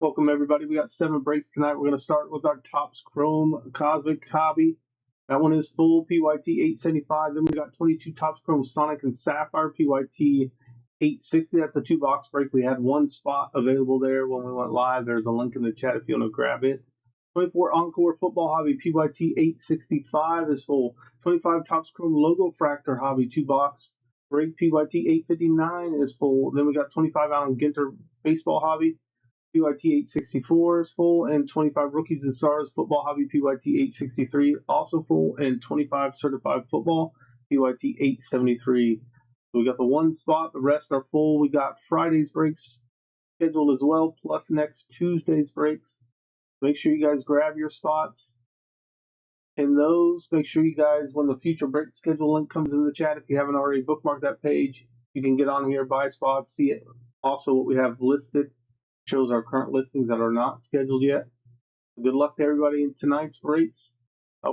Welcome everybody. We got 7 breaks tonight. We're going to start with our Topps Chrome Cosmic Hobby. That one is full PYT 875. Then we got 22 Topps Chrome Sonic and Sapphire PYT 860. That's a 2-box break. We had 1 spot available there when we went live. There's a link in the chat if you want to grab it. 24 Encore Football Hobby PYT 865 is full. 25 Topps Chrome Logo Fractor Hobby 2-box break PYT 859 is full. Then we got 25 Allen Ginter Baseball Hobby PYT 864 is full, and 25 Rookies and Stars Football Hobby PYT 863 also full, and 25 Certified Football PYT 873. So we got the 1 spot, the rest are full. We got Friday's breaks scheduled as well, plus next Tuesday's breaks. Make sure you guys grab your spots in those. Make sure you guys, when the future break schedule link comes in the chat, if you haven't already bookmarked that page, you can get on here, buy spots, see it. Also what we have listed shows our current listings that are not scheduled yet. Good luck to everybody in tonight's breaks.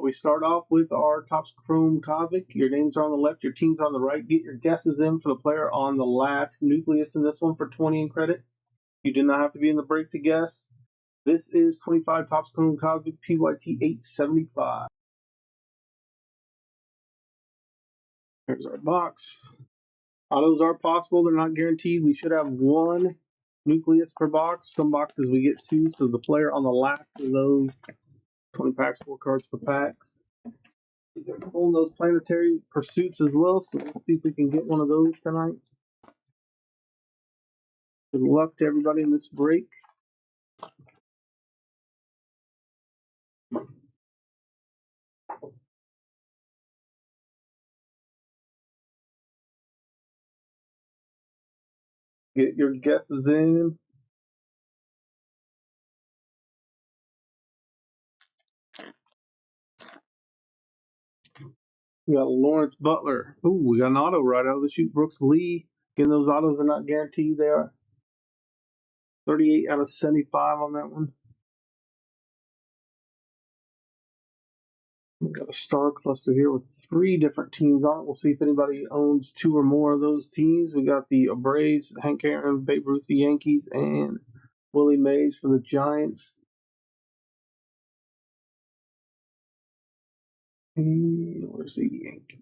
We start off with our Topps Chrome Cosmic. Your names are on the left, your team's on the right. Get your guesses in for the player on the last nucleus in this one for 20 in credit. You do not have to be in the break to guess. This is 25 Topps Chrome Cosmic PYT 875. Here's our box. Autos are possible, they're not guaranteed. We should have 1 nucleus per box. Some boxes we get 2, so the player on the last of those 20 packs, 4 cards per packs. They're pulling those planetary pursuits as well, so let's see if we can get one of those tonight. Good luck to everybody in this break. Get your guesses in. We got Lawrence Butler. Ooh, we got an auto right out of the chute. Brooks Lee. Again, those autos are not guaranteed. They are 38 out of 75 on that one. We got a star cluster here with 3 different teams on it. We'll see if anybody owns 2 or more of those teams. We got the Braves, Hank Aaron, Babe Ruth, the Yankees, and Willie Mays for the Giants. And where's the Yankees?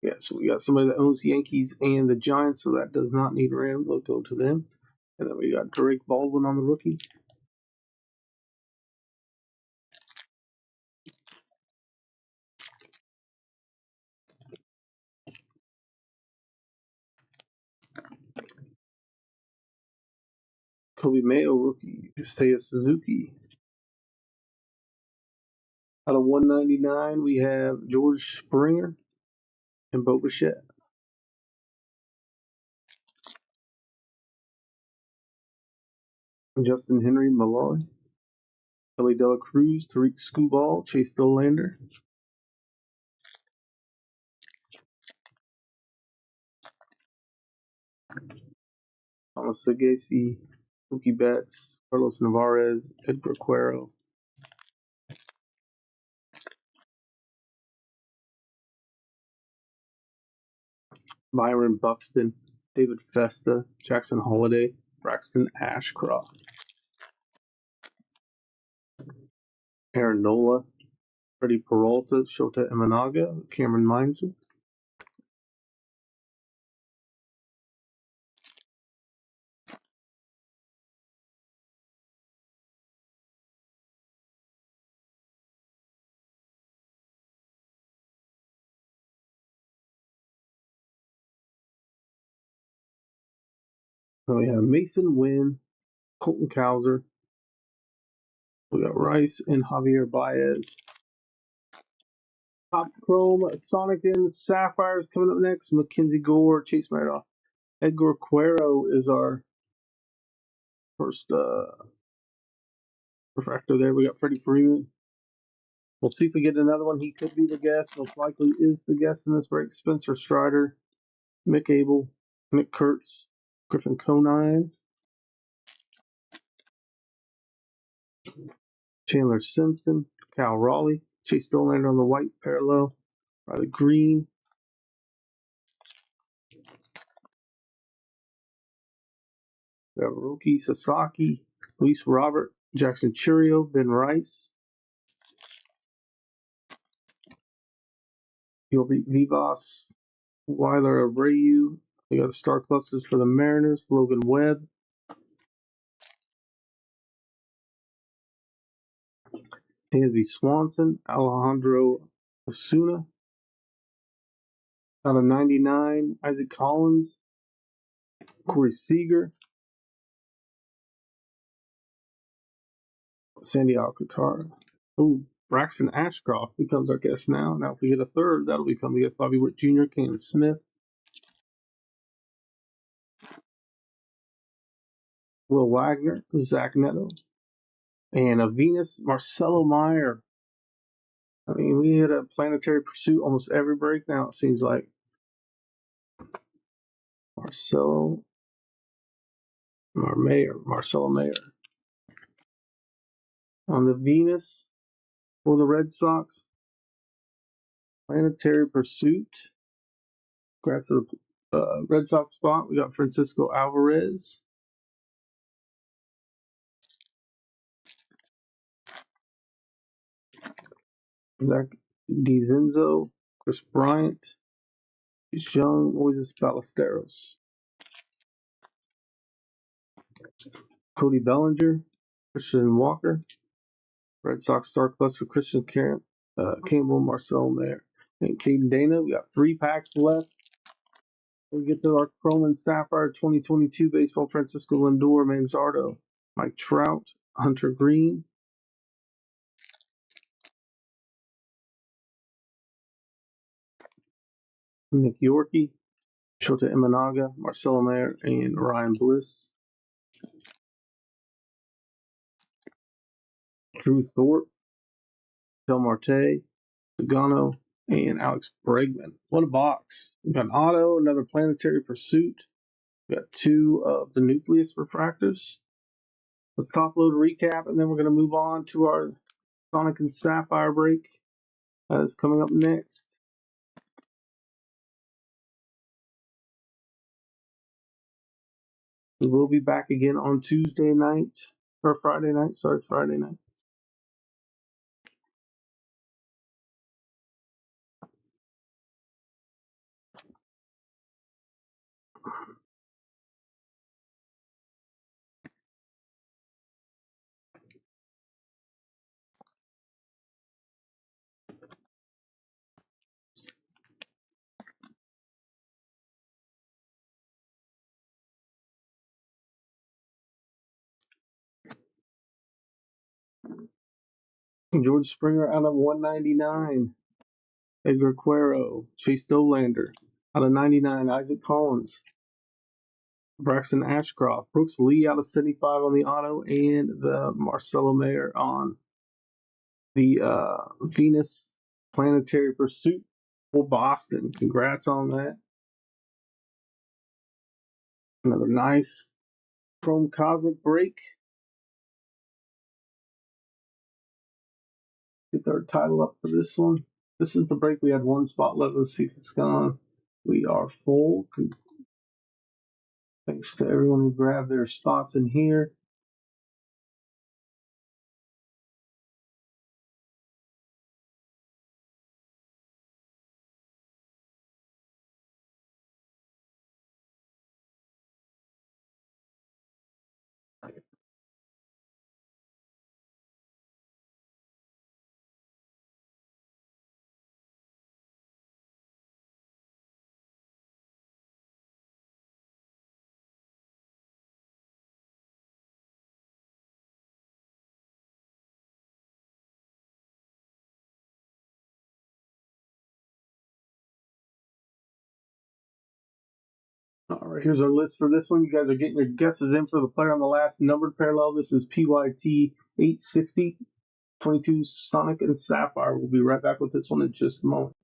Yeah, so we got somebody that owns the Yankees and the Giants, so that does not need random. We'll go to them. And then we got Drake Baldwin on the rookie. Kobe Mayo rookie, Seiya Suzuki. Out of 199, we have George Springer and Bo Bichette. Justin Henry Malloy. Kelly Dela Cruz, Tariq Skubal, Chase Dolander. Thomas Sagasi, Mookie Betts, Carlos Navarez, Edgar Cuero. Byron Buxton, David Festa, Jackson Holiday, Braxton Ashcroft. Aaron Nola, Freddie Peralta, Shota Imanaga, Cameron Minzer. So we have Mason Wynn, Colton Cowser. We got Rice and Javier Baez. Topps Chrome, Sonic and Sapphires coming up next. Mackenzie Gore, Chase Madoff. Edgar Cuero is our first refractor there. We got Freddie Freeman. We'll see if we get another one. He could be the guest. Most likely is the guest in this break. Spencer Strider, Mick Abel, Nick Kurtz, Griffin Conine, Chandler Simpson, Cal Raleigh, Chase Dolander on the white parallel, Riley Green, We have Roki Sasaki, Luis Robert, Jackson Churio, Ben Rice, Gilbert Vivas, Weiler Abreu. We got the star clusters for the Mariners, Logan Webb, Dansby Swanson, Alejandro Osuna. Out of 99, Isaac Collins, Corey Seager, Sandy Alcantara. Ooh, Braxton Ashcroft becomes our guest now. Now, if we get a third, that'll become the guest. Bobby Witt Jr., Cam Smith, Will Wagner, Zach Neto, and a Venus, Marcelo Meyer. I mean, we hit a planetary pursuit almost every break now, it seems like. Marcelo Mayer. On the Venus for the Red Sox, planetary pursuit. Grass of the Red Sox spot, we got Francisco Alvarez. Zach DiZenzo, Chris Bryant, Young, Moises Ballesteros, Cody Bellinger, Christian Walker, Red Sox star cluster Christian Campbell, Marcel Mayer, and Caden Dana. We got 3 packs left. We get to our Chrome and Sapphire 2022 baseball. Francisco Lindor, Manzardo, Mike Trout, Hunter Green, Nick Yorkie, Shota Imanaga, Marcelo Mayer, and Ryan Bliss. Drew Thorpe, Del Marte, Sagano, and Alex Bregman. What a box. We got an auto, another planetary pursuit. We got 2 of the nucleus refractors. Let's top load recap, and then we're going to move on to our Sonic and Sapphire break that is coming up next. We will be back again on Friday night. George Springer out of 199. Edgar Cuero, Chase Dolander out of 99. Isaac Collins, Braxton Ashcroft, Brooks Lee out of 75 on the auto, and the Marcelo Mayer on the Venus Planetary Pursuit for Boston. Congrats on that. Another nice Chrome Cosmic break. Get our title up for this one. This is the break. We had 1 spot left. Let's see if it's gone. We are full. Thanks to everyone who grabbed their spots in here. All right, here's our list for this one. You guys are getting your guesses in for the player on the last numbered parallel. This is PYT 860, 22 Sonic and Sapphire. We'll be right back with this one in just a moment.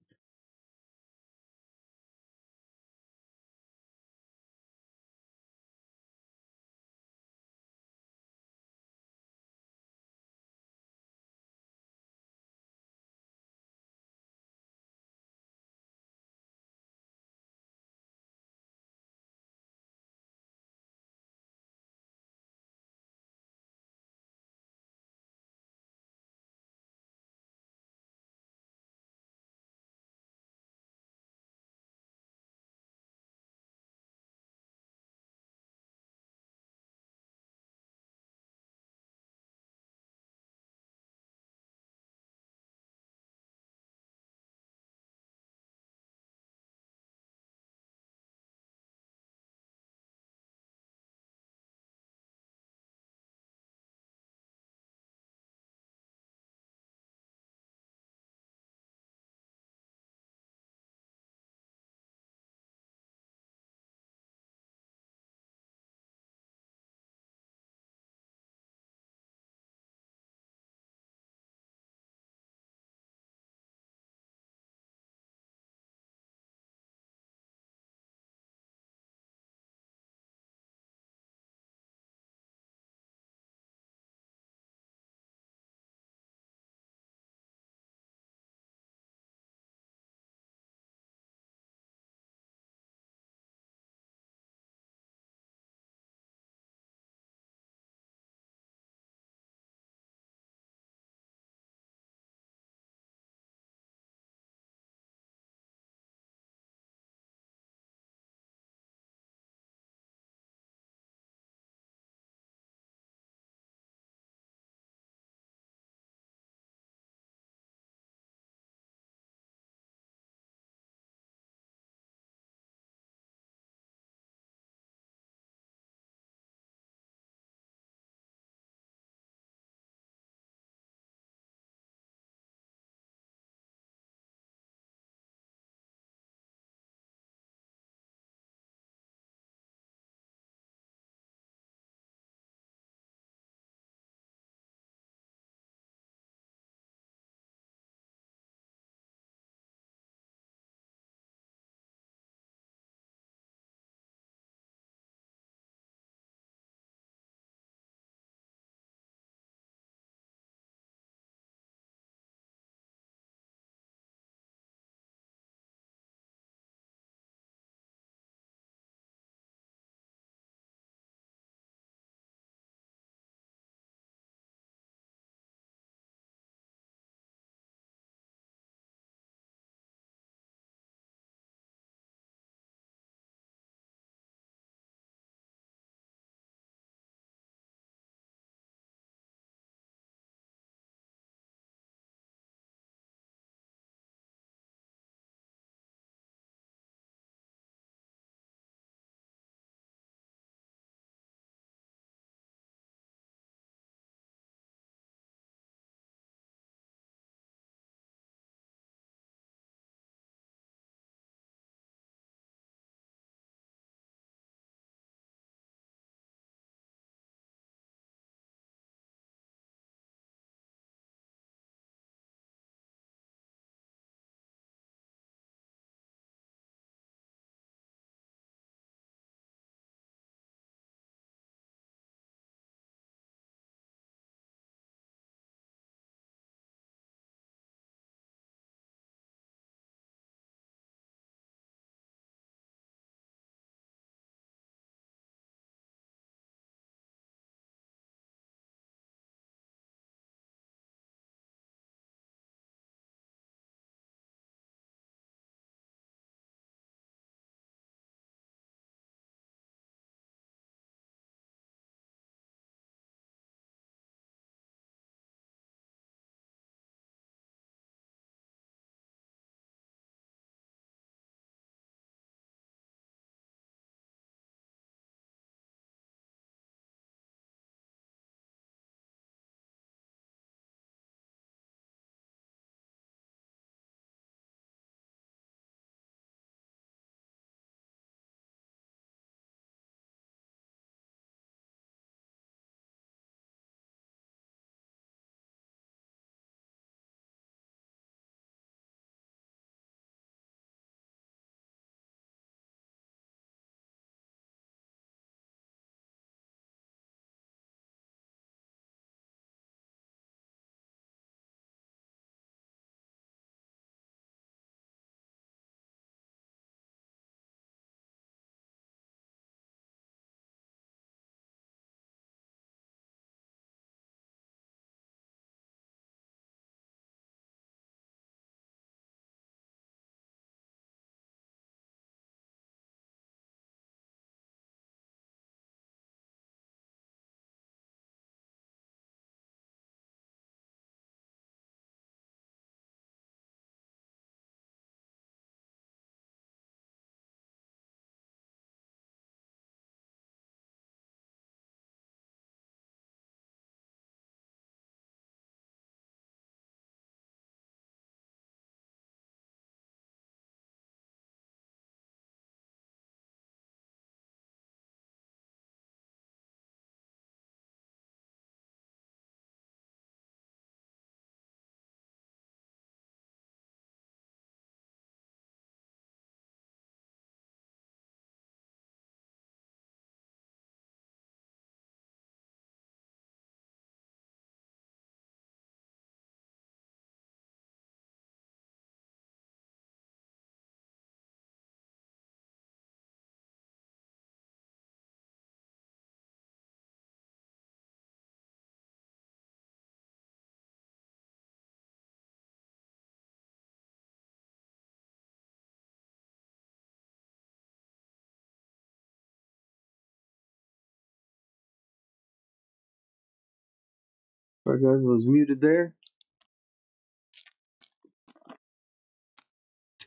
Sorry guys, it was muted there.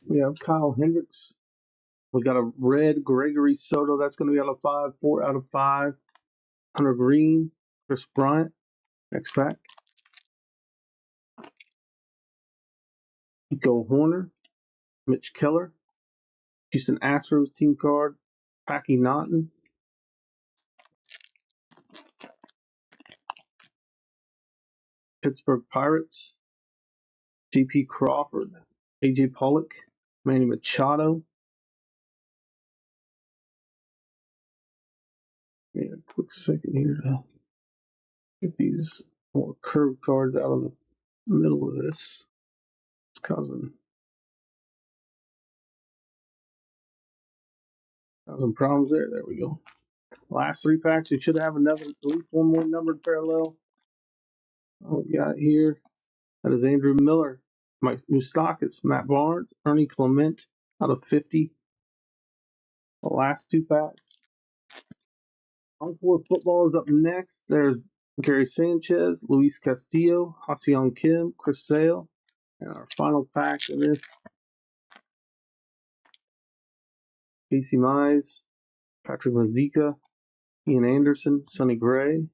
We have Kyle Hendricks. We got a red Gregory Soto. That's going to be out of 5. 4 out of 5. Hunter Green. Chris Bryant. Next pack. Nico Horner. Mitch Keller. Houston Astros team card. Packy Naughton. Pittsburgh Pirates. J.P. Crawford. A.J. Pollock. Manny Machado. Yeah, quick second here to get these more curved cards out of the middle of this. It's causing problems there. There we go. Last 3 packs. We should have another, at least one more numbered parallel. What we got here? That is Andrew Miller. Mike Moustakas, Matt Barnes, Ernie Clement out of 50. The last 2 packs. Encore football is up next. There's Gary Sanchez, Luis Castillo, Ha-Seong Kim, Chris Sale. And our final pack of this, Casey Mize, Patrick Mazeika, Ian Anderson, Sonny Gray.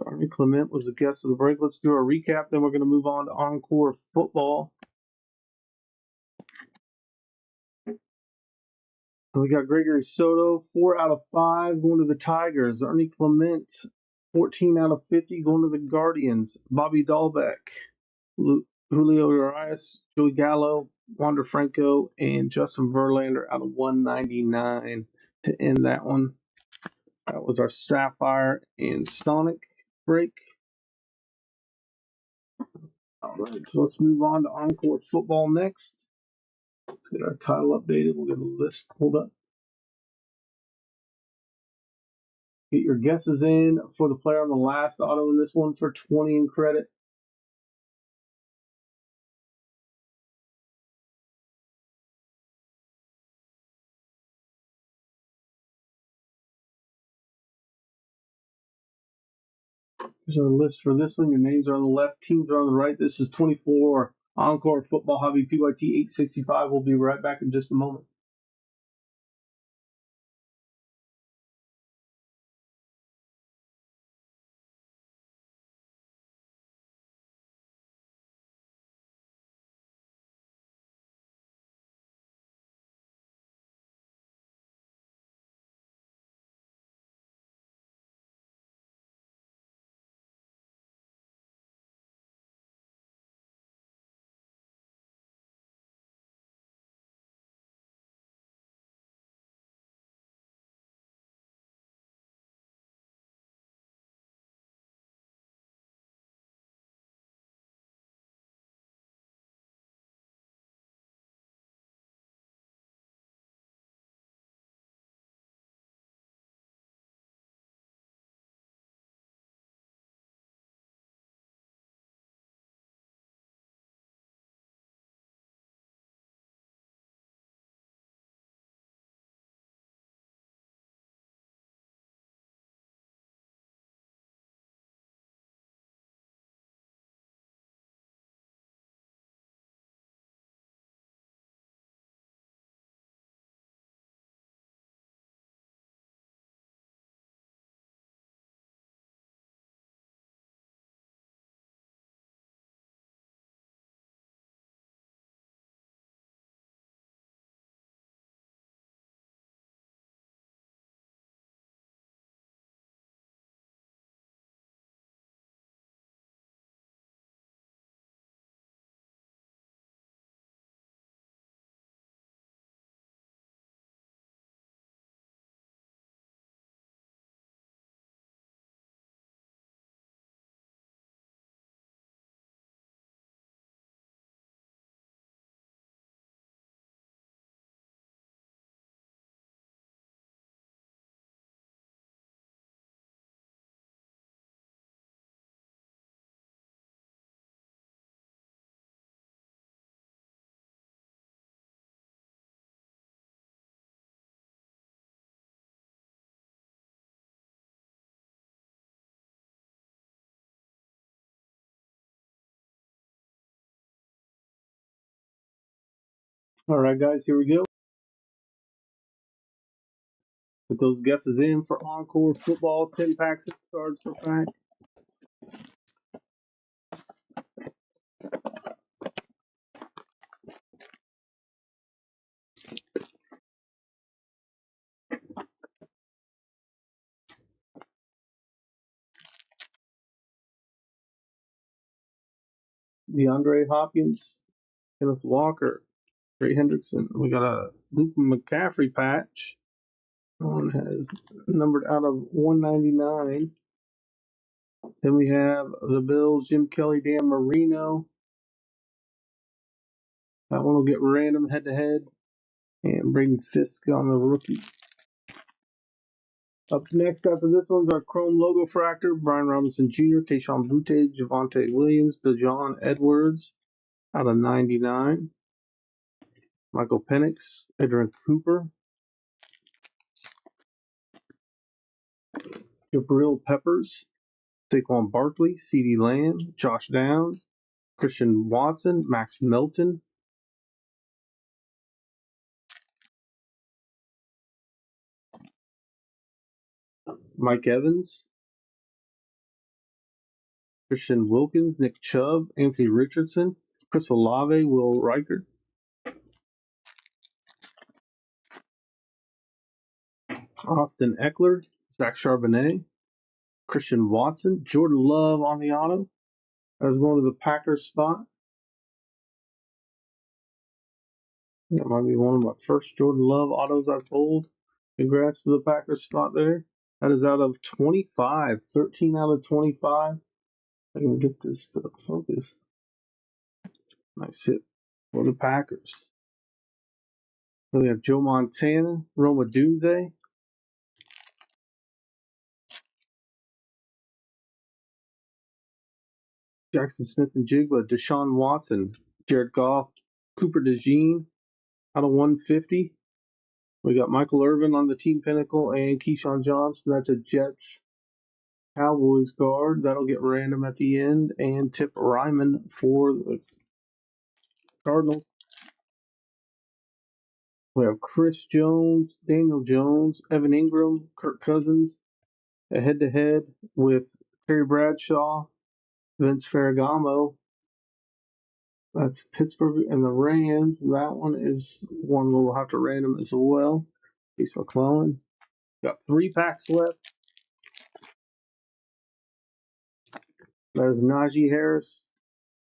Ernie Clement was the guest of the break. Let's do a recap, then we're going to move on to Encore football. We got Gregory Soto, 4 out of 5, going to the Tigers. Ernie Clement, 14 out of 50, going to the Guardians. Bobby Dahlbeck, Julio Urias, Joey Gallo, Wander Franco, and Justin Verlander out of 199 to end that one. That was our Sapphire and Sonic break. All right, so let's move on to Encore football next. Let's get our title updated. We'll get a list pulled up. Get your guesses in for the player on the last auto in this one for 20 in credit. Here's our list for this one. Your names are on the left, teams are on the right. This is 24 Encore Football Hobby PYT 865. We'll be right back in just a moment. All right, guys, here we go. Put those guesses in for Encore Football 10 packs, 6 cards per pack. DeAndre Hopkins, Kenneth Walker, Trey Hendrickson. We got a Luke McCaffrey patch. One has numbered out of 199. Then we have the Bills, Jim Kelly, Dan Marino. That one will get random head to head. And Braden Fisk on the rookie. Up next after this one's our Chrome Logo Fractor, Brian Robinson Jr., Keyshawn Butte, Javonte Williams, DeJohn Edwards out of 99. Michael Penix, Adrian Cooper, Jabril Peppers, Saquon Barkley, CeeDee Lamb, Josh Downs, Christian Watson, Max Melton, Mike Evans, Christian Wilkins, Nick Chubb, Anthony Richardson, Chris Olave, Will Reichert, Austin Eckler, Zach Charbonnet, Christian Watson, Jordan Love on the auto. I was going to the Packers spot. That might be one of my first Jordan Love autos I've pulled. Congrats to the Packers spot there. That is out of 25. 13 out of 25. I can get this to focus. Nice hit for the Packers. Then we have Joe Montana, Roma Dunze, Jackson Smith and Jigba, Deshaun Watson, Jared Goff, Cooper DeJean out of 150. We got Michael Irvin on the team pinnacle and Keyshawn Johnson. That's a Jets Cowboys card. That'll get random at the end. And Tip Ryman for the Cardinals. We have Chris Jones, Daniel Jones, Evan Ingram, Kirk Cousins, a head-to-head with Terry Bradshaw, Vince Ferragamo. That's Pittsburgh and the Rams. That one is one we'll have to random as well. Case McClellan. Got 3 packs left. That is Najee Harris,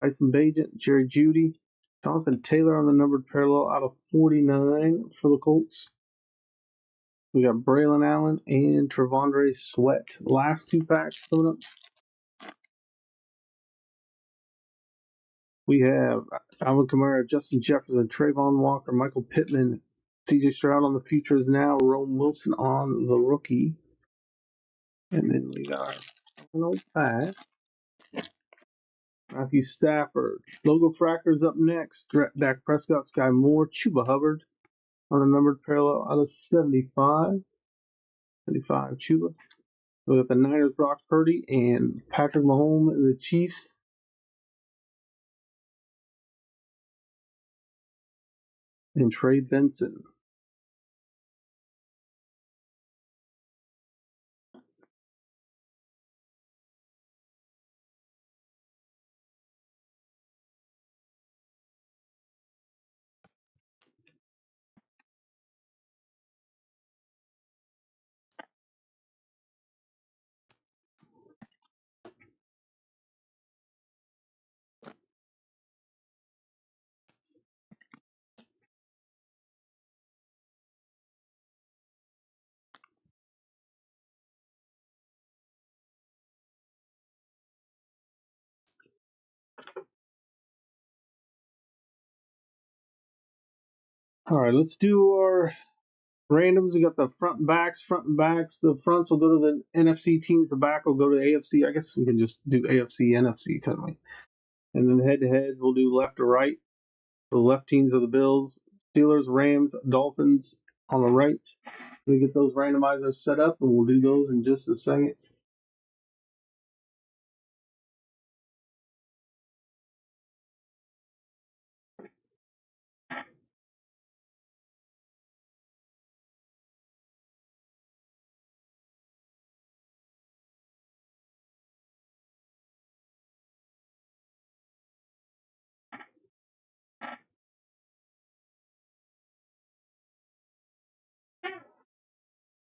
Tyson Bagent, Jerry Jeudy, Jonathan Taylor on the numbered parallel out of 49 for the Colts. We got Braylon Allen and Trevondre Sweat. Last 2 packs coming up. We have Alvin Kamara, Justin Jefferson, Trayvon Walker, Michael Pittman, CJ Stroud on the future is now, Rome Wilson on the rookie. And then we got our final pack. Matthew Stafford. Logo Fractors up next. Dak Prescott, Sky Moore, Chuba Hubbard on the numbered parallel out of 75. 75 Chuba. We got the Niners, Brock Purdy, and Patrick Mahomes and the Chiefs. And Trey Benson. All right, let's do our randoms. We got the front and backs. The fronts will go to the NFC teams. The back will go to AFC. I guess we can just do AFC, NFC, couldn't we? And then head-to-heads, we'll do left to right. The left teams are the Bills, Steelers, Rams, Dolphins on the right. We get those randomizers set up, and we'll do those in just a second.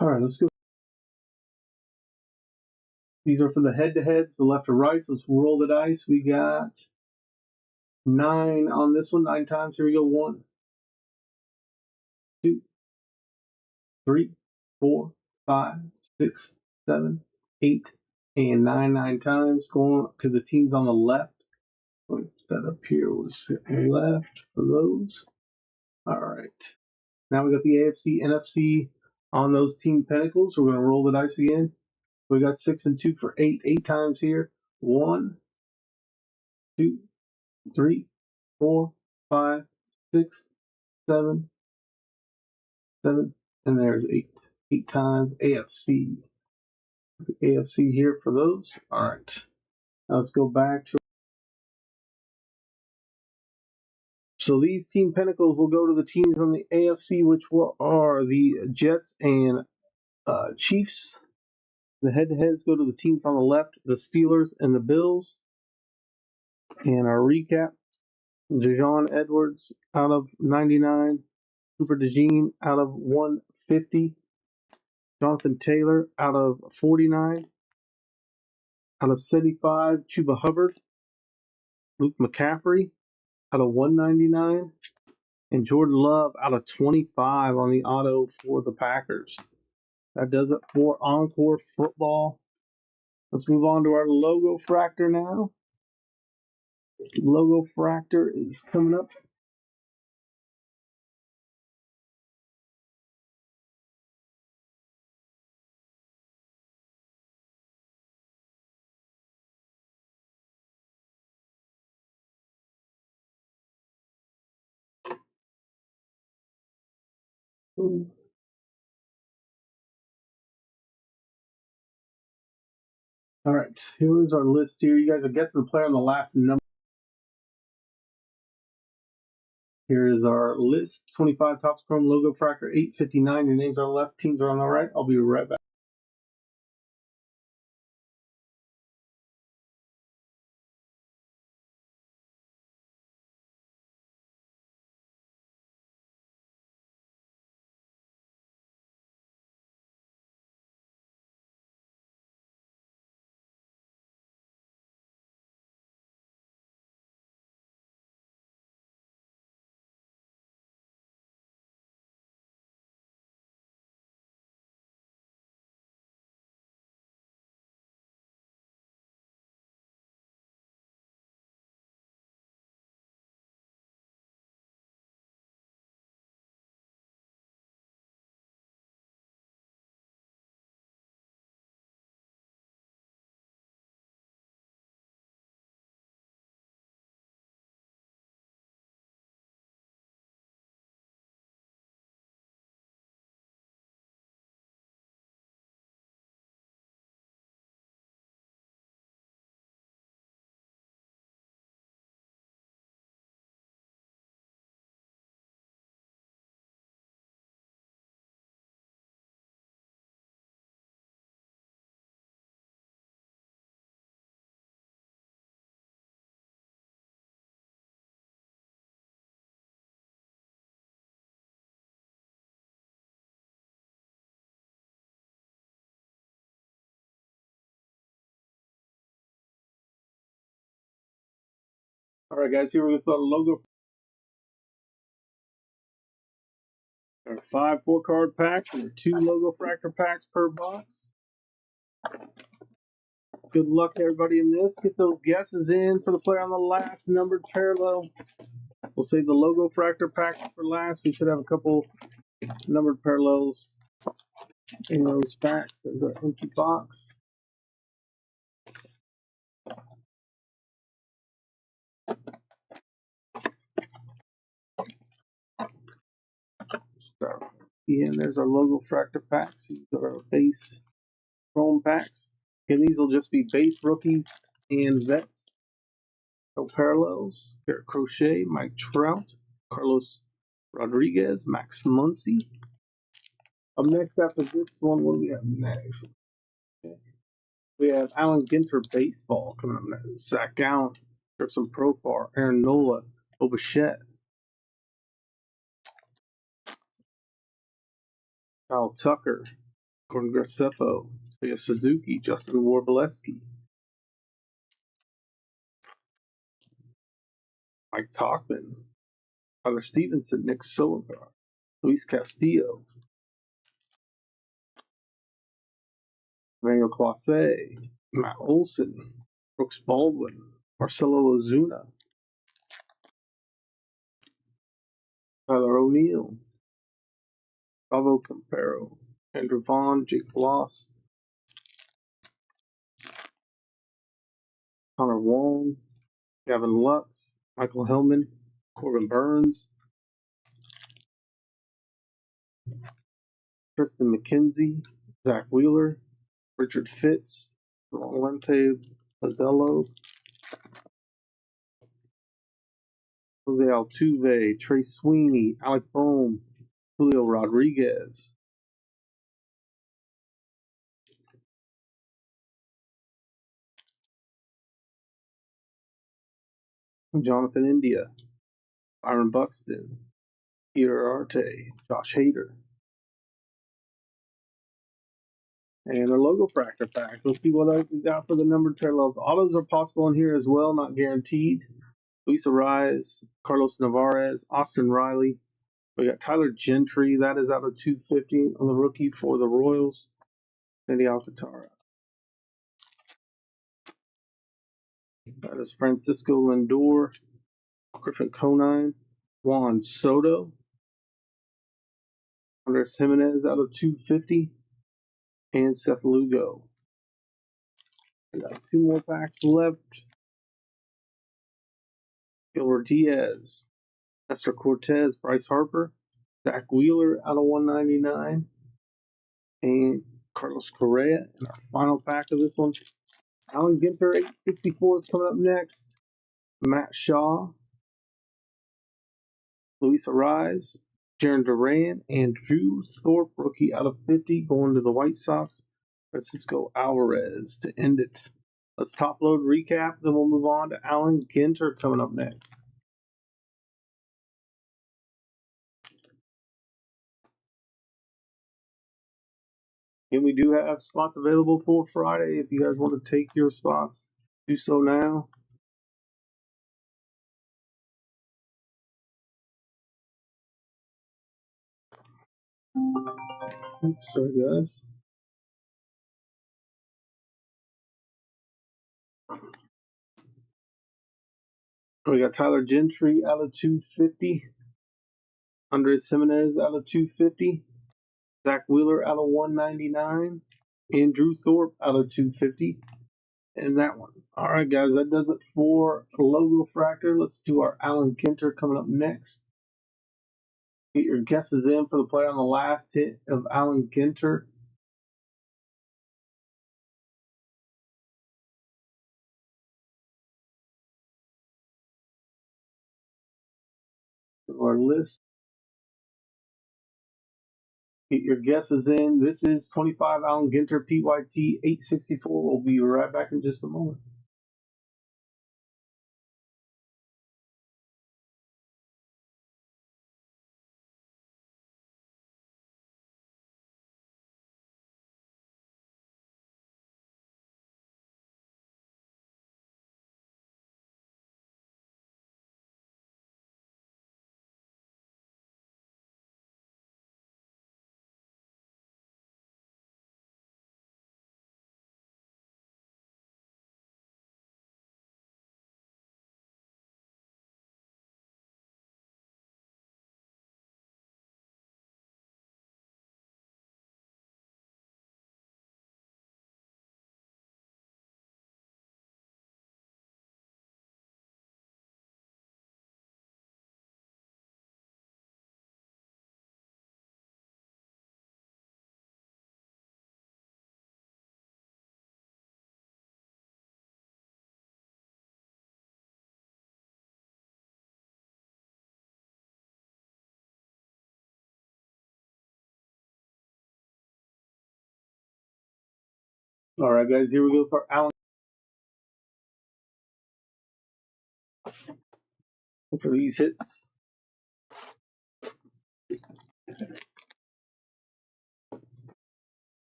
All right, let's go. These are for the head-to-heads, the left to right. So let's roll the dice. We got 9 on this one, 9 times. Here we go. 1, 2, 3, 4, 5, 6, 7, 8, and 9, 9 times. Going to the teams on the left. Put that up here. We'll just hit left for those. All right. Now we got the AFC, NFC on those team pinnacles. We're going to roll the dice again. We got 6 and 2 for 8. 8 times here. 1, 2, 3, 4, 5, 6, 7, 7, and there's 8. 8 times AFC. The AFC here for those. All right. Now let's go back to. So these team pinnacles will go to the teams on the AFC, which are the Jets and Chiefs. The head-to-heads go to the teams on the left, the Steelers and the Bills. And our recap: Jajon Edwards out of 99, Cooper DeJean out of 150, Jonathan Taylor out of 49, out of 75, Chuba Hubbard, Luke McCaffrey out of 199, and Jordan Love out of 25 on the auto for the Packers. That does it for Encore Football. Let's move on to our logo fractor now. Logo fractor is coming up. All right, here's our list here. You guys are guessing the player on the last number. Here is our list. 25 Topps Chrome logo fractor, 859. Your names are on the left, teams are on the right. I'll be right back. All right, guys, here we go with the logo. There are 5 4-card packs and 2 logo fractor packs per box. Good luck to everybody in this. Get those guesses in for the player on the last numbered parallel. We'll save the logo fractor pack for last. We should have a couple numbered parallels in those packs. There's our empty box. Start. And there's our logo fractor packs. These are our base chrome packs. And these will just be base rookies and vets. No parallels. Garrett Crochet, Mike Trout, Carlos Rodriguez, Max Muncy. Up next after this one, what do we have next? Okay. We have Alan Ginter baseball coming up next. Zach Gallen, Tristan Profar, Aaron Nola, Obichet, Kyle Tucker, Gordon Graceffo, Seiya Suzuki, Justin Warbleski, Mike Talkman, Tyler Stevenson, Nick Silvergar, Luis Castillo, Emmanuel Clase, Matt Olson, Brooks Baldwin, Marcelo Ozuna, Tyler O'Neill, Gustavo Campero, Andrew Vaughn, Jake Bloss, Connor Wong, Gavin Lux, Michael Hellman, Corbin Burns, Tristan McKenzie, Zach Wheeler, Richard Fitz, Valente Pazzello, Jose Altuve, Trey Sweeney, Alec Bohm, Julio Rodriguez, Jonathan India, Byron Buxton, Peter Arte, Josh Hader. And a logo fractor pack. Let's see what else we got for the numbered parallels. Autos are possible in here as well, not guaranteed. Luis Arraez, Carlos Navarez, Austin Riley. We got Tyler Gentry. That is out of 250 on the rookie for the Royals. Sandy Alcantara. That is Francisco Lindor, Griffin Conine, Juan Soto, Andres Jimenez out of 250, and Seth Lugo. We got 2 more packs left. Gilbert Diaz, Nestor Cortez, Bryce Harper, Zach Wheeler out of 199, and Carlos Correa. And our final pack of this one, Alan Ginter, 864 is coming up next. Matt Shaw, Luis Arraez, Jaron Duran, and Drew Thorpe, rookie out of 50, going to the White Sox. Francisco Alvarez to end it. Let's top load recap, then we'll move on to Alan Ginter coming up next. And we do have spots available for Friday. If you guys want to take your spots, do so now. Oops, sorry, guys. We got Tyler Gentry out of 250. Andres Jimenez out of 250. Zach Wheeler out of 199. And Drew Thorpe out of 250. And that one. All right, guys, that does it for Logo Fractor. Let's do our Alan Ginter coming up next. Get your guesses in for the play on the last hit of Alan Ginter. Our list. Get your guesses in. This is 25 Alan Ginter PYT 864. We'll be right back in just a moment. All right, guys, here we go for Alan. For these hits.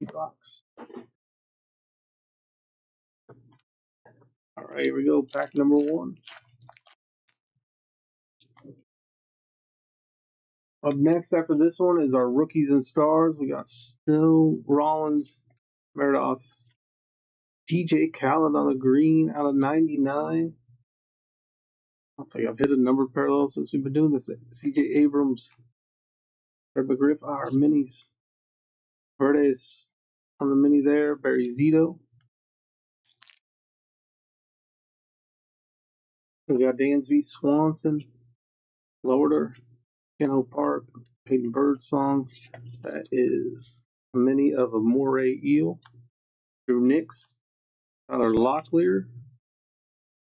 box. All right, here we go. Pack number 1. Up next after this one is our rookies and stars. We got Snow, Rollins, Meredith, DJ Khaled on the green out of 99. I don't think I've hit a number parallel since we've been doing this. CJ Abrams, Fred McGriff, our minis. Verdes on the mini there. Barry Zito. We got Dansby Swanson, Florida, Keno Park, Peyton Birdsong. That is a mini of a moray eel. Drew Nix, Tyler Locklear,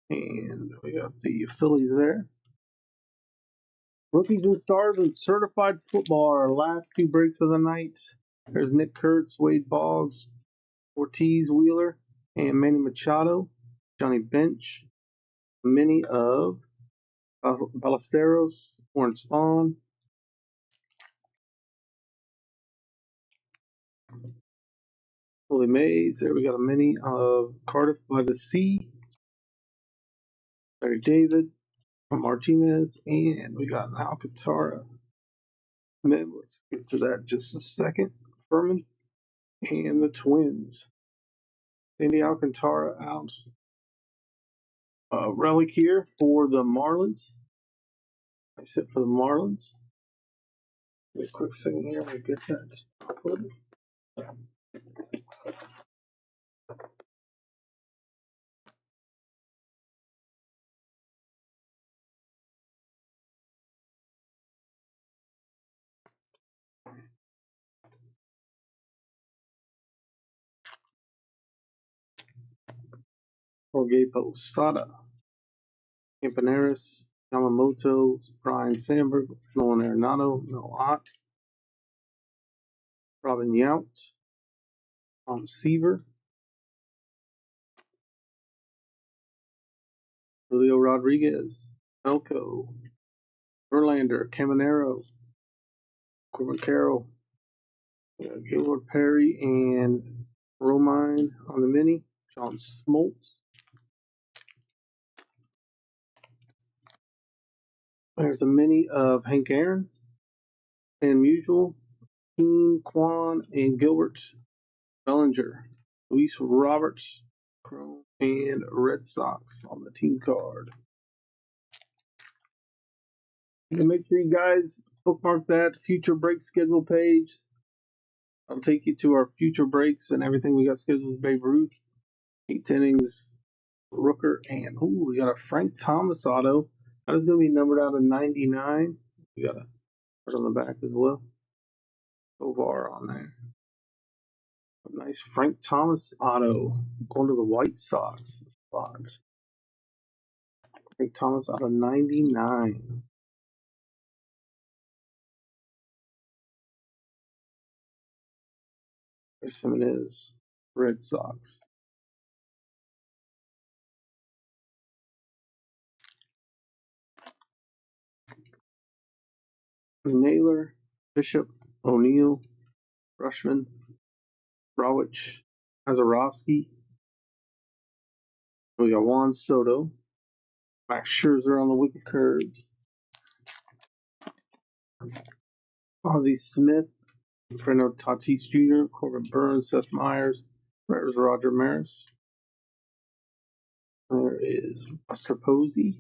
and we got the Phillies there. Rookies and stars and certified football, our last 2 breaks of the night. There's Nick Kurtz, Wade Boggs, Ortiz Wheeler, and Manny Machado, Johnny Bench, a mini of Ballesteros, Warren Spahn, Willie Mays. There we got a mini of Cardiff by the Sea, Larry David, Martinez, and we got an Alcantara. Man, let's get to that in just a second. Furman and the Twins. Sandy Alcantara out. Relic here for the Marlins. Nice hit for the Marlins. Wait a quick second here. I get that. Just put it. Jorge Posada, Campaneris, Yamamoto, Brian Sandberg, Nolan Arenado, Mel Ott, Robin Yount, Tom Seaver, Julio Rodriguez, Elko, Verlander, Caminero, Corbin Carroll, Gilbert Perry, and Romine on the mini, John Smoltz. There's a mini of Hank Aaron, Sam Musial, Keen Kwan, and Gilbert Bellinger, Luis Roberts, Chrome, and Red Sox on the team card. And make sure you guys bookmark that future break schedule page. I'll take you to our future breaks and everything we got scheduled with Babe Ruth, 8th innings, Rooker, and we got a Frank Thomas auto. That is going to be numbered out of 99. We got a card on the back as well. Ovar on there. A nice Frank Thomas auto going to the White Sox spot. Frank Thomas out of 99. There's him in his Red Sox. Naylor, Bishop, O'Neill, Rushman, Rawich, Azarowski. We got Juan Soto, Max Scherzer on the wicket curves, Ozzie Smith, Fernando Tatis Jr., Corbin Burns, Seth Meyers, there's Roger Maris. There is Buster Posey,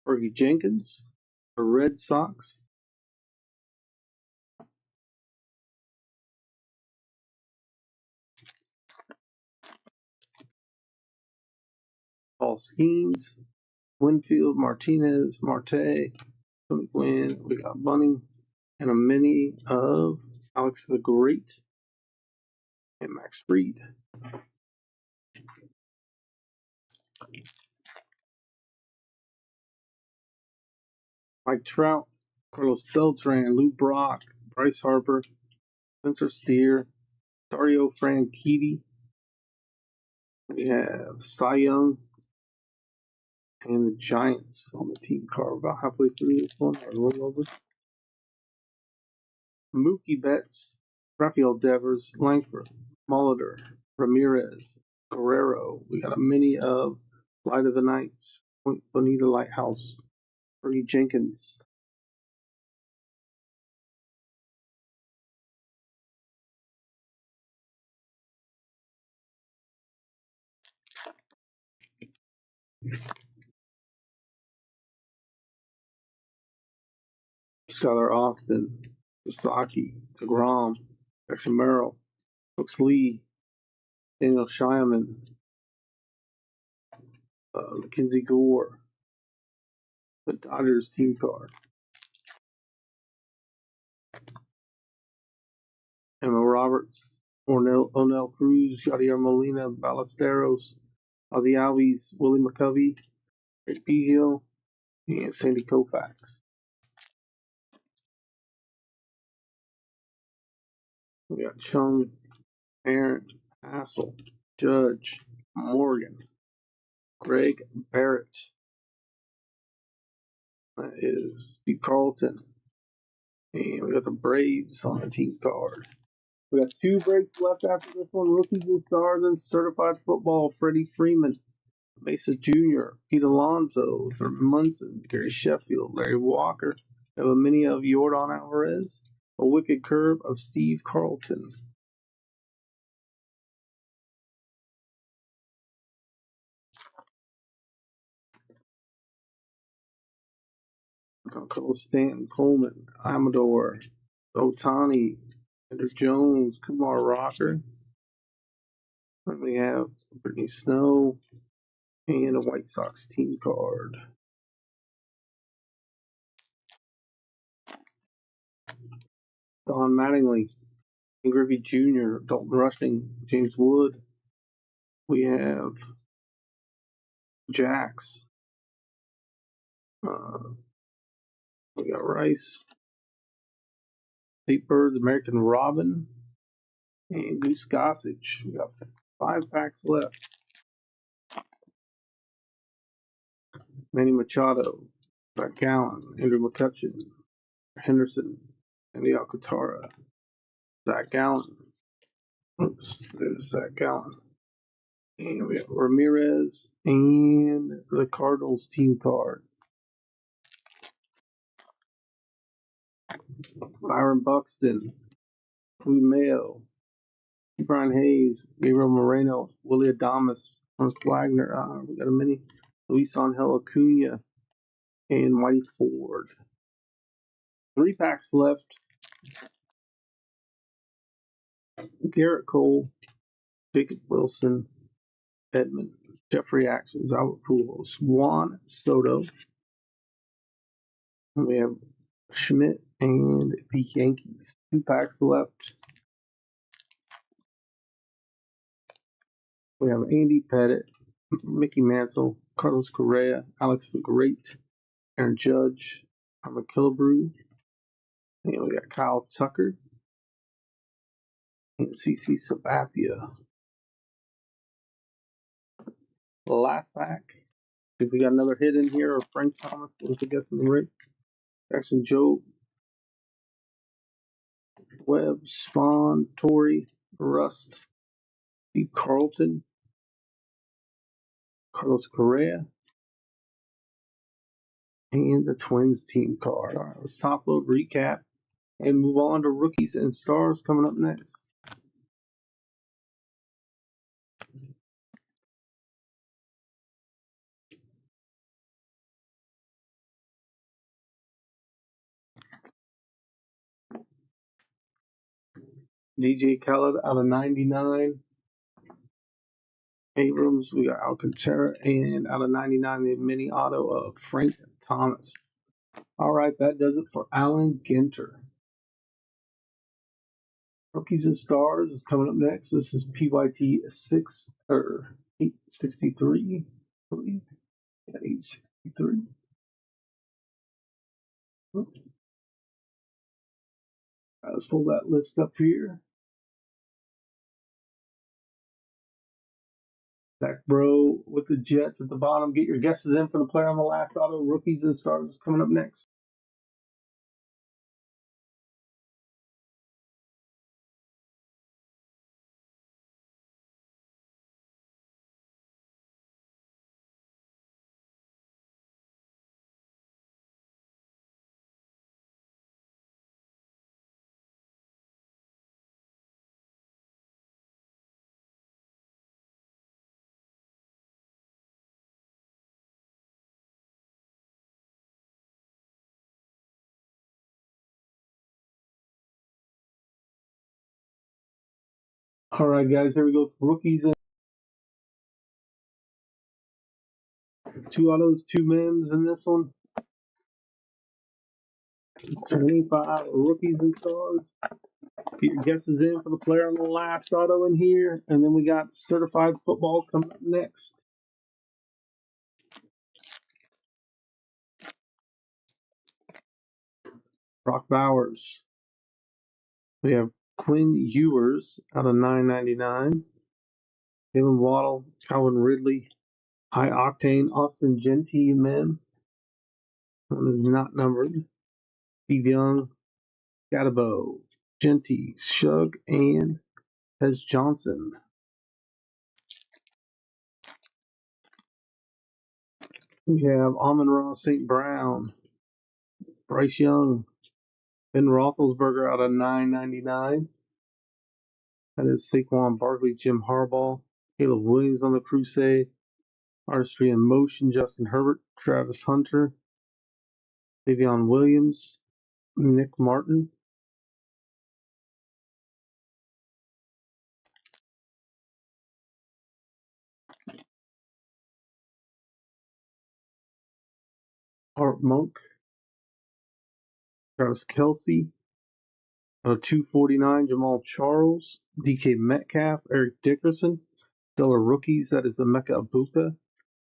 Fergie Jenkins, the Red Sox. Paul Skeens, Winfield, Martinez, Marte, Tony Gwynn. We got Bunny, and a mini of Alex the Great and Max Fried. Mike Trout, Carlos Beltran, Lou Brock, Bryce Harper, Spencer Steer, Dario Franchitti. We have Cy Young and the Giants on the team card. About halfway through this one, or a little over. Mookie Betts, Rafael Devers, Langford, Molitor, Ramirez, Guerrero. We got a mini of Light of the Nights, Bonita Lighthouse, Fergie Jenkins. Skylar Austin, Sasaki, DeGrom, Jackson Merrill, Brooks Lee, Daniel Shyman, Mackenzie Gore, the Dodgers team card. Emma Roberts, Onel Cruz, Yadier Molina, Ballesteros, Ozzy Albies, Willie McCovey, Rick Behill, and Sandy Koufax. We got Chung, Aaron, Hassel, Judge, Morgan, Greg Barrett. That is Steve Carlton. And we got the Braves on the team card. We got 2 breaks left after this one. Rookies and Stars and Certified Football. Freddie Freeman, Mesa Jr., Pete Alonso, Thurman Munson, Gary Sheffield, Larry Walker. We have a mini of Yordan Alvarez. A Wicked Curve of Steve Carlton. Stanton, Coleman, Amador, Otani, Andrew Jones, Kumar Rocker. Then we have Brittany Snow and a White Sox team card. Don Mattingly, King Griffey Jr., Dalton Rushing, James Wood. We have Jax. We got Rice, State Birds, American Robin, and Goose Gossage. We got 5 packs left. Manny Machado, Zach Gallen, Andrew McCutcheon, Henderson, Andy Alcantara, Zach Gallen. Oops, there's Zach Gallen. And we have Ramirez and the Cardinals team card. Byron Buxton, Louis Mayo, Brian Hayes, Gabriel Moreno, Willie Adames, Ernest Wagner. We got a mini. Luis Angel Acuna and Whitey Ford. 3 packs left. Garrett Cole, Jacob Wilson, Edmund, Jeffrey Actions, Albert Pujols, Juan Soto. And we have Schmidt and the Yankees. 2 packs left. We have Andy Pettit, Mickey Mantle, Carlos Correa, Alex the Great, Aaron Judge, Arma Killebrew, and we got Kyle Tucker and CC Sabathia. The last pack. See if we got another hit in here, or Frank Thomas once we get some right. Jackson Jobe, Webb, Spawn, Torrey, Rust, Steve Carlton, Carlos Correa, and the Twins team card. All right, let's top load, recap, and move on to Rookies and Stars coming up next. DJ Khaled out of 99. Abrams, we got Alcantara, and out of 99, the mini auto of Frank Thomas. All right, that does it for Alan Ginter. Rookies and Stars is coming up next. This is PYT 863, I believe. Yeah, 863. Let's pull that list up here. Zach Bro with the Jets at the bottom. Get your guesses in for the player on the last auto. Rookies and Stars is coming up next. All right, guys, here we go with rookies. And 2 autos, 2 mims in this one. 25 rookies and stars. Get your guesses in for the player on the last auto in here. And then we got certified football coming up next. Brock Bowers. We have Quinn Ewers out of 9.99. Jalen Waddle, Calvin Ridley, High Octane, Austin Gentee men. One is not numbered. Steve Young, Gadabo, Gentee, Shug, and Hez Johnson. We have Amon-Ra St. Brown, Bryce Young, Ben Roethlisberger out of 9.99. That is Saquon Barkley, Jim Harbaugh, Caleb Williams on the Crusade, Artistry in Motion, Justin Herbert, Travis Hunter, Davion Williams, Nick Martin. Art Monk, Travis Kelce, 249, Jamal Charles, DK Metcalf, Eric Dickerson. Stellar rookies, that is Emeka Ibuka.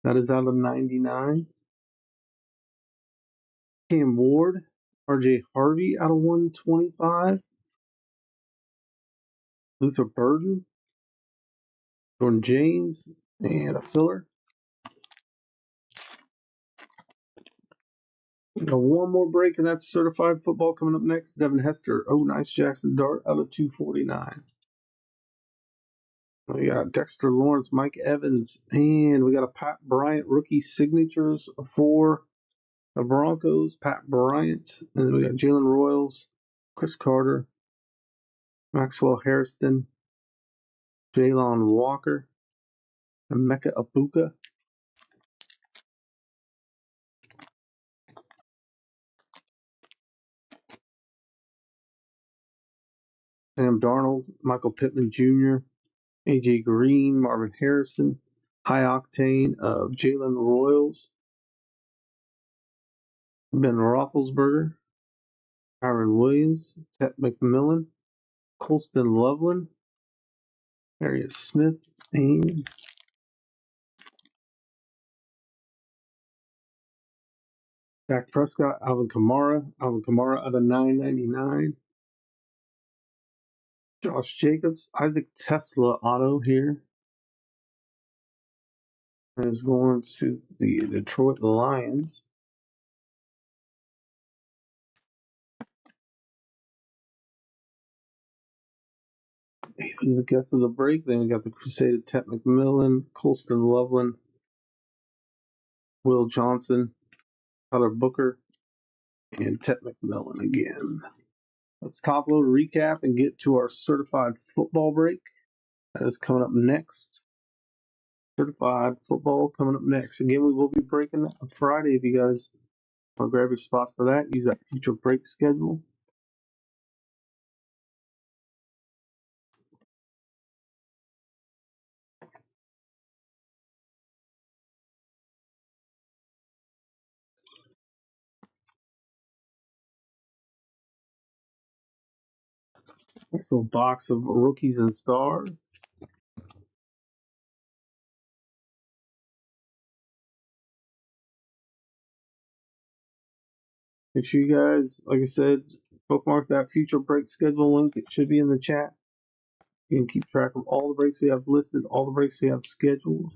That is out of 99. Cam Ward, RJ Harvey out of 125. Luther Burden, Jordan James, and a filler. We got one more break, and that's certified football coming up next. Devin Hester, nice Jackson Dart out of 249. We got Dexter Lawrence, Mike Evans, and we got a Pat Bryant rookie signatures for the Broncos. Pat Bryant, and then we got Jalen Royals, Chris Carter, Maxwell Harrison, Jalon Walker, and Emeka Ibuka. Sam Darnold, Michael Pittman Jr., AJ Green, Marvin Harrison, High Octane of Jalen Royals, Ben Roethlisberger, Kyron Williams, Ted McMillan, Colston Loveland, Darius Smith, and Dak Prescott, Alvin Kamara out of 9.99. Josh Jacobs, Isaac Tesla auto here. Is going to the Detroit Lions. He was the guest of the break. Then we got the Crusader Ted McMillan, Colston Loveland, Will Johnson, Tyler Booker, and Ted McMillan again. Let's top load, recap, and get to our certified football break. That is coming up next. Certified football coming up next. Again, we will be breaking that on Friday. If you guys want to grab your spots for that, use that future break schedule. Nice little box of rookies and stars. Make sure you guys, like I said, bookmark that future break schedule link. It should be in the chat. You can keep track of all the breaks we have listed, all the breaks we have scheduled.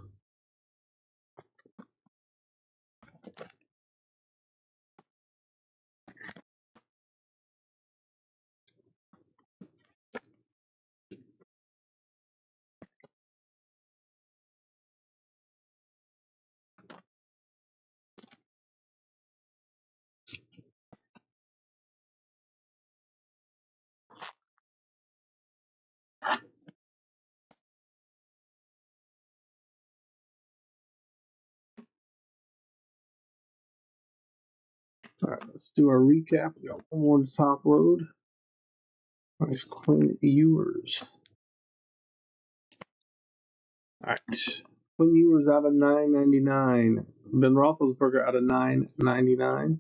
All right, let's do our recap. We got one more to top load. Nice Quinn Ewers. All right. Quinn Ewers out of 9.99. Ben Roethlisberger out of 9.99.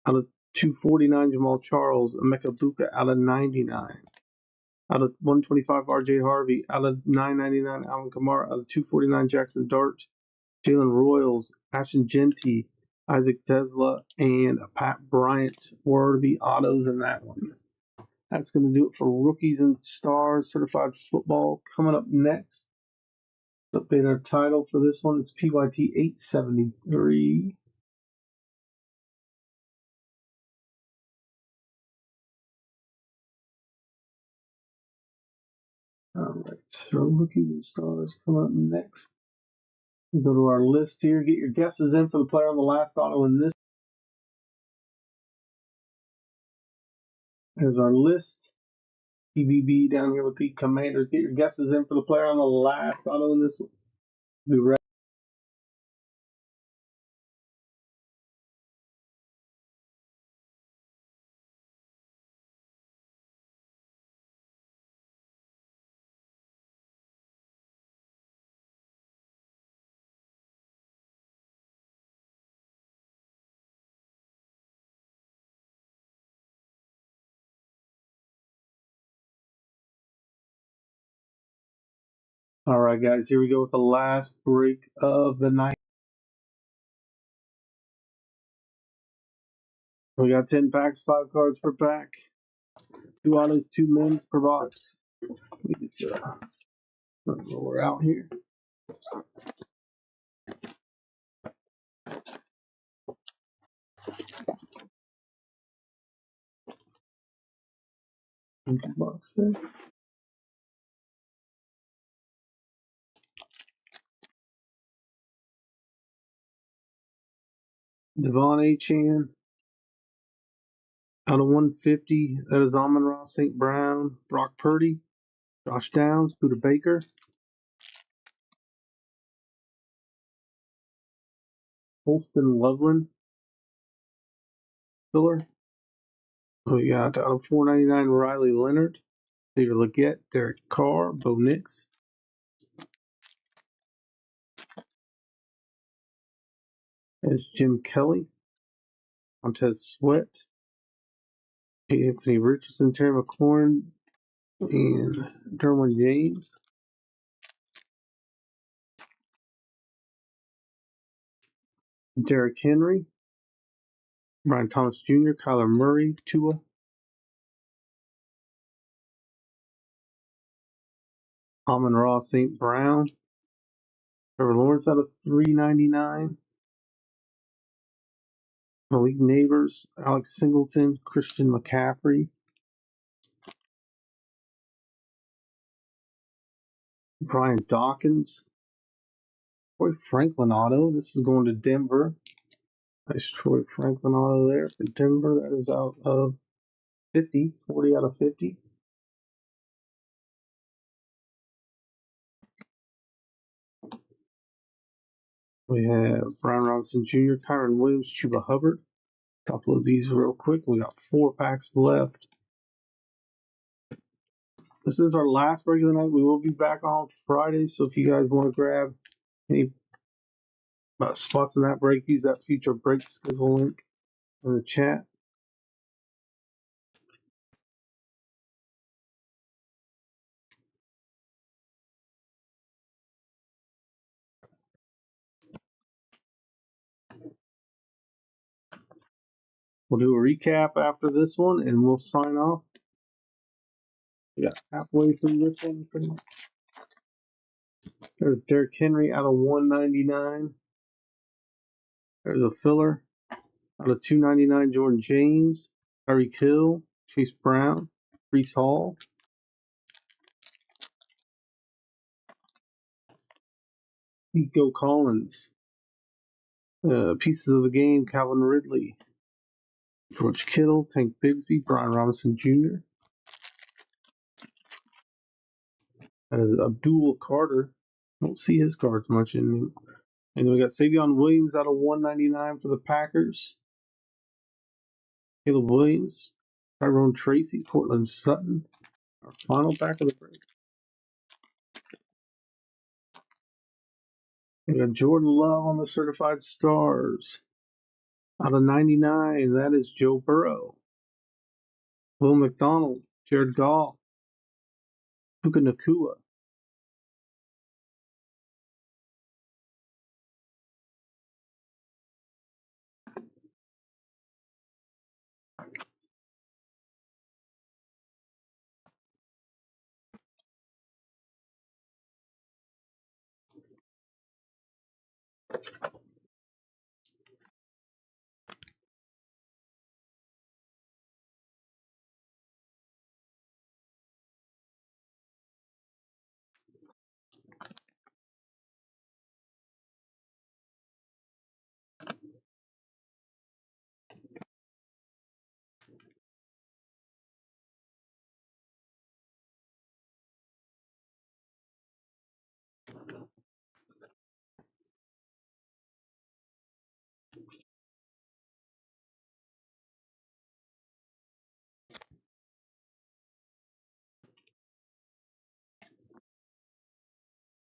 Out of 249, Jamal Charles. Emeka Buka out of 99. Out of 125, R.J. Harvey. Out of 9.99, Alvin Kamara. Out of 249, Jackson Dart. Jalen Royals, Ashton Genty, Isaac Tesla, and Pat Bryant were the autos in that one. That's going to do it for Rookies and Stars Certified Football. Coming up next, update our title for this one. It's PYT 873. All right, so Rookies and Stars coming up next. We'll go to our list here. Get your guesses in for the player on the last auto in this. There's our list. PBB down here with the Commanders. Get your guesses in for the player on the last auto in this one. Be ready. All right, guys, here we go with the last break of the night. We got 10 packs, 5 cards per pack, 2 autos, 2 mims per box. Let me get roll out here. Empty box there. Devon Achane out of 150. That is Amon-Ra St. Brown, Brock Purdy, Josh Downs, Buda Baker, Holston Loveland, filler. We got out of 499 Riley Leonard, Xavier Legette, Derek Carr, Bo Nix. There's Jim Kelly, Montez Sweat, Anthony Richardson, Terry McLaurin, and Derwin James. Derrick Henry, Brian Thomas Jr., Kyler Murray, Tua, Amon-Ra St. Brown, Trevor Lawrence out of 399, Malik Neighbors, Alex Singleton, Christian McCaffrey, Brian Dawkins, Troy Franklin auto. This is going to Denver. Nice Troy Franklin auto there for Denver. That is out of 50, 40 out of 50. We have Brian Robinson Jr., Kyron Williams, Chuba Hubbard. A couple of these real quick. We got 4 packs left. This is our last break of the night. We will be back on Friday, so if you guys want to grab any spots in that break, use that future break schedule link in the chat. We'll do a recap after this one, and we'll sign off. We got halfway through this one, pretty much. There's Derrick Henry out of 199. There's a filler out of 299. Jordan James, Tyreek Hill, Chase Brown, Breece Hall. Nico Collins. Pieces of the game, Calvin Ridley, George Kittle, Tank Bigsby, Brian Robinson Jr. That is Abdul Carter. Don't see his cards much in him. And then we got Savion Williams out of 199 for the Packers. Caleb Williams, Tyrone Tracy, Cortland Sutton. Our final pack of the break. We got Jordan Love on the Certified Stars. Out of 99, that is Joe Burrow. Will McDonald, Jared Goff, Puka Nakua.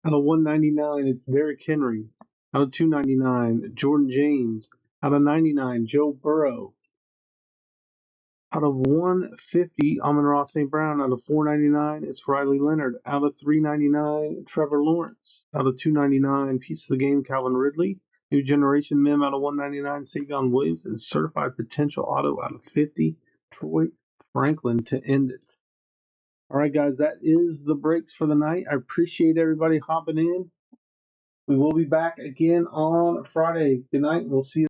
Out of 199, it's Derrick Henry. Out of 299, Jordan James. Out of 99, Joe Burrow. Out of 150, Amon-Ra St. Brown. Out of 499, it's Riley Leonard. Out of 399, Trevor Lawrence. Out of 299, Piece of the Game, Calvin Ridley. New Generation Mem out of 199, Savion Williams. And Certified Potential Auto out of 50, Troy Franklin to end it. All right, guys, that is the breaks for the night. I appreciate everybody hopping in. We will be back again on Friday. Good night. We'll see you.